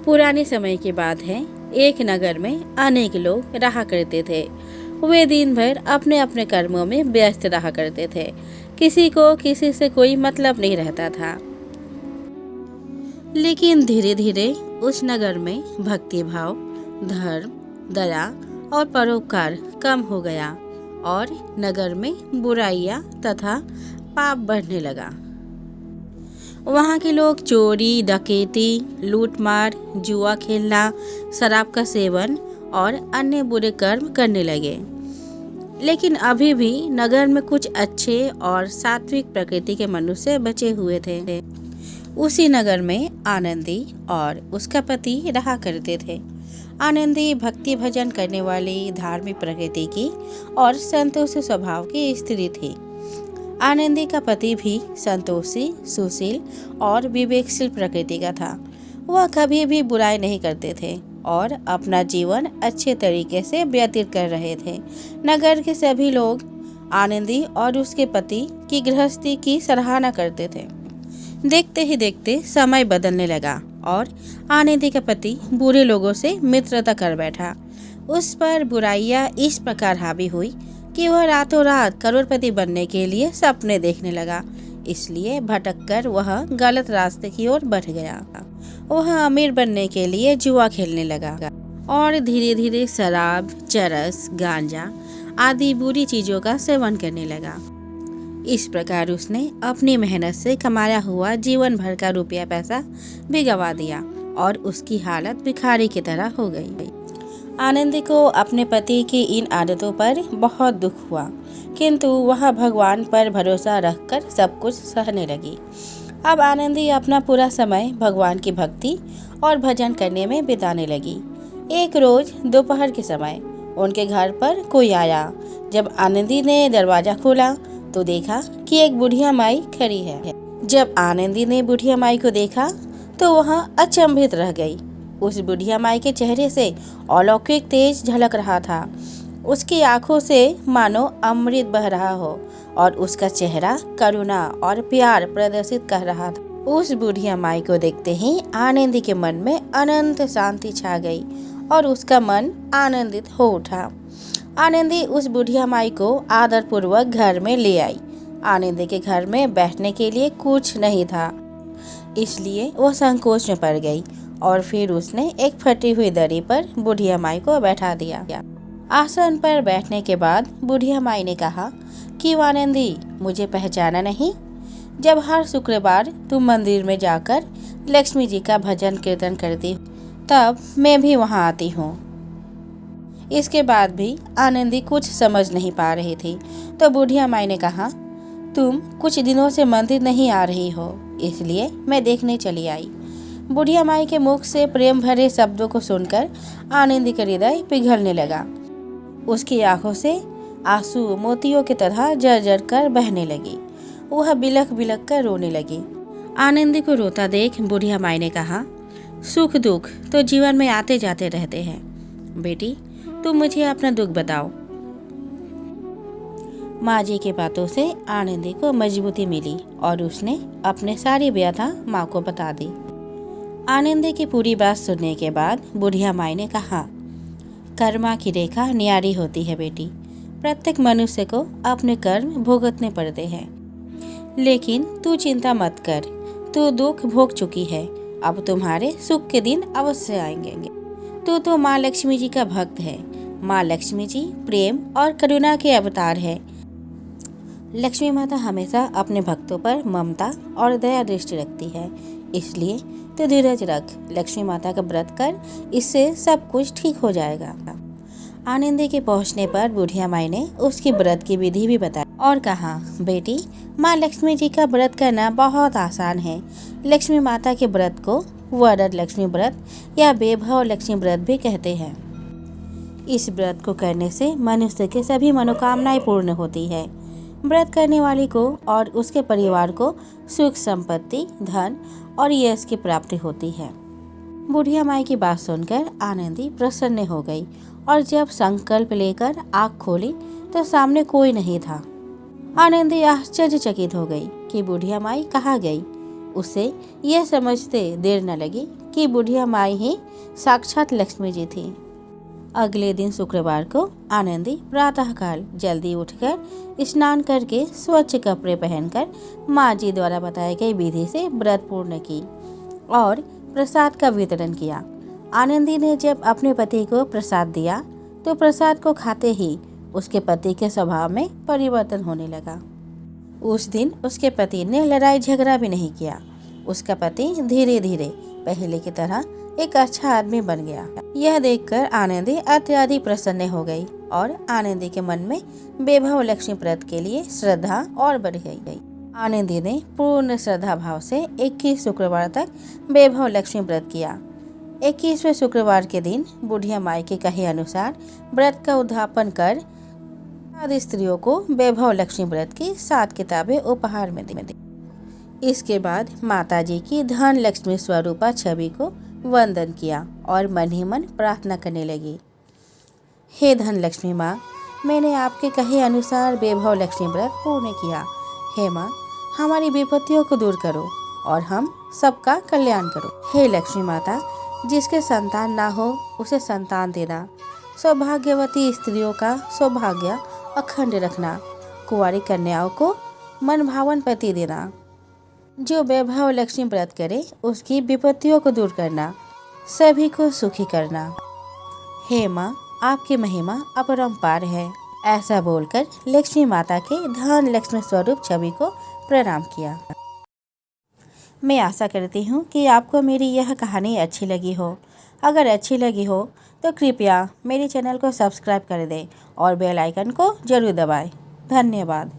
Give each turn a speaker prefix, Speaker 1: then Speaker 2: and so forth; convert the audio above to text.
Speaker 1: पुराने समय की बात है। एक नगर में अनेक लोग रहा करते थे। वे दिन भर अपने अपने कर्मों में व्यस्त रहा करते थे। किसी को किसी से कोई मतलब नहीं रहता था। लेकिन धीरे धीरे उस नगर में भक्ति भाव, धर्म, दया और परोपकार कम हो गया और नगर में बुराइयां तथा पाप बढ़ने लगा। वहाँ के लोग चोरी, डकैती, लूटमार, जुआ खेलना, शराब का सेवन और अन्य बुरे कर्म करने लगे। लेकिन अभी भी नगर में कुछ अच्छे और सात्विक प्रकृति के मनुष्य बचे हुए थे। उसी नगर में आनंदी और उसका पति रहा करते थे। आनंदी भक्ति भजन करने वाली, धार्मिक प्रकृति की और संतोषी स्वभाव की स्त्री थी। आनंदी का पति भी संतोषी, सुशील और विवेकशील प्रकृति का था। वह कभी भी बुराई नहीं करते थे और अपना जीवन अच्छे तरीके से व्यतीत कर रहे थे। नगर के सभी लोग आनंदी और उसके पति की गृहस्थी की सराहना करते थे। देखते ही देखते समय बदलने लगा और आनंदी का पति बुरे लोगों से मित्रता कर बैठा। उस पर बुराइयां इस प्रकार हावी हुई कि वह रातों रात करोड़पति बनने के लिए सपने देखने लगा। इसलिए भटककर वह गलत रास्ते की ओर बढ़ गया। वह अमीर बनने के लिए जुआ खेलने लगा और धीरे धीरे शराब, चरस, गांजा आदि बुरी चीजों का सेवन करने लगा। इस प्रकार उसने अपनी मेहनत से कमाया हुआ जीवन भर का रुपया पैसा भी गंवा दिया और उसकी हालत भिखारी की तरह हो गई। आनंदी को अपने पति की इन आदतों पर बहुत दुख हुआ, किंतु वह भगवान पर भरोसा रखकर सब कुछ सहने लगी। अब आनंदी अपना पूरा समय भगवान की भक्ति और भजन करने में बिताने लगी। एक रोज दोपहर के समय उनके घर पर कोई आया। जब आनंदी ने दरवाजा खोला तो देखा कि एक बुढ़िया माई खड़ी है। जब आनंदी ने बुढ़िया माई को देखा तो वह अचंभित रह गई। उस बुढ़िया माई के चेहरे से अलौकिक तेज झलक रहा था। उसकी आंखों से मानो अमृत बह रहा हो और उसका चेहरा करुणा और प्यार प्रदर्शित कर रहा था। उस बुढ़िया माई को देखते ही आनंदी के मन में अनंत शांति छा गई और उसका मन आनंदित हो उठा। आनंदी उस बुढ़िया माई को आदर पूर्वक घर में ले आई। आनंदी के घर में बैठने के लिए कुछ नहीं था, इसलिए वह संकोच में पड़ गई और फिर उसने एक फटी हुई दरी पर बुढ़िया माई को बैठा दिया। आसन पर बैठने के बाद बुढ़िया माई ने कहा कि आनंदी, मुझे पहचाना नहीं? जब हर शुक्रवार तुम मंदिर में जाकर लक्ष्मी जी का भजन कीर्तन करती तब मैं भी वहां आती हूँ। इसके बाद भी आनंदी कुछ समझ नहीं पा रही थी तो बुढ़िया माई ने कहा, तुम कुछ दिनों से मंदिर नहीं आ रही हो, इसलिए मैं देखने चली आई। बुढ़िया माई के मुख से प्रेम भरे शब्दों को सुनकर आनंदी का हृदय पिघलने लगा। उसकी आंखों से आंसू मोतियों की तरह जर कर बहने लगी। वह बिलख बिलख कर रोने लगी। आनंदी को रोता देख बुढ़िया माई ने कहा, सुख दुख तो जीवन में आते जाते रहते हैं। बेटी, तुम मुझे अपना दुख बताओ। माँ जी की बातों से आनंदी को मजबूती मिली और उसने अपने सारी व्यथा माँ को बता दी। आनंदी की पूरी बात सुनने के बाद बुढ़िया माई ने कहा, कर्मा की रेखा न्यारी होती है बेटी। प्रत्येक मनुष्य को अपने कर्म भुगतने पड़ते हैं, लेकिन तू चिंता मत कर। तू दुख भोग चुकी है, अब तुम्हारे सुख के दिन अवश्य आएंगे। तू तो माँ लक्ष्मी जी का भक्त है। माँ लक्ष्मी जी प्रेम और करुणा के अवतार है। लक्ष्मी माता हमेशा अपने भक्तों पर ममता और दया दृष्टि रखती है, इसलिए तो धीरज रख, लक्ष्मी माता का व्रत कर, इससे सब कुछ ठीक हो जाएगा। आनंदी के पहुंचने पर बुढ़िया माई ने उसकी व्रत की विधि भी बताई और कहा, बेटी, माँ लक्ष्मी जी का व्रत करना बहुत आसान है। लक्ष्मी माता के व्रत को वरद लक्ष्मी व्रत या बेभव लक्ष्मी व्रत भी कहते हैं। इस व्रत को करने से मनुष्य के सभी मनोकामनाएं पूर्ण होती है। व्रत करने वाली को और उसके परिवार को सुख, संपत्ति, धन और यश की प्राप्ति होती है। बुढ़िया माई की बात सुनकर आनंदी प्रसन्न हो गई और जब संकल्प लेकर आँख खोली तो सामने कोई नहीं था। आनंदी आश्चर्यचकित हो गई कि बुढ़िया माई कहाँ गई। उसे यह समझते देर न लगी कि बुढ़िया माई ही साक्षात लक्ष्मी जी थी। अगले दिन शुक्रवार को आनंदी प्रातःकाल जल्दी उठकर स्नान करके स्वच्छ कपड़े पहनकर माँ जी द्वारा बताई गई विधि से व्रत पूर्ण की और प्रसाद का वितरण किया। आनंदी ने जब अपने पति को प्रसाद दिया तो प्रसाद को खाते ही उसके पति के स्वभाव में परिवर्तन होने लगा। उस दिन उसके पति ने लड़ाई झगड़ा भी नहीं किया। उसका पति धीरे धीरे पहले की तरह एक अच्छा आदमी बन गया। यह देखकर आनंदी अत्यधिक प्रसन्न हो गई और आनंदी के मन में वैभव लक्ष्मी व्रत के लिए श्रद्धा और बढ़ गई। आनंदी ने पूर्ण श्रद्धा भाव से 21 शुक्रवार तक वैभव लक्ष्मी व्रत किया। 21वें शुक्रवार के दिन बुढ़िया माई के कहे अनुसार व्रत का उद्यापन कर आदि स्त्रियों को वैभव लक्ष्मी व्रत की 7 किताबें उपहार में दी। इसके बाद माताजी की धन लक्ष्मी स्वरूपा छवि को वंदन किया और मन ही मन प्रार्थना करने लगी। हे धन लक्ष्मी माँ, मैंने आपके कहे अनुसार वैभव लक्ष्मी व्रत पूर्ण किया। हे माँ, हमारी विपत्तियों को दूर करो और हम सबका कल्याण करो। हे लक्ष्मी माता, जिसके संतान ना हो उसे संतान देना, सौभाग्यवती स्त्रियों का सौभाग्य अखंड रखना, कुंवारी कन्याओं को मनभावन पति देना, जो वैभव लक्ष्मी व्रत करे उसकी विपत्तियों को दूर करना, सभी को सुखी करना। हे माँ, आपकी महिमा अपरंपार है। ऐसा बोलकर लक्ष्मी माता के धन लक्ष्मी स्वरूप छवि को प्रणाम किया। मैं आशा करती हूँ कि आपको मेरी यह कहानी अच्छी लगी हो। अगर अच्छी लगी हो तो कृपया मेरे चैनल को सब्सक्राइब कर दें और बेल आइकन को जरूर दबाएं। धन्यवाद।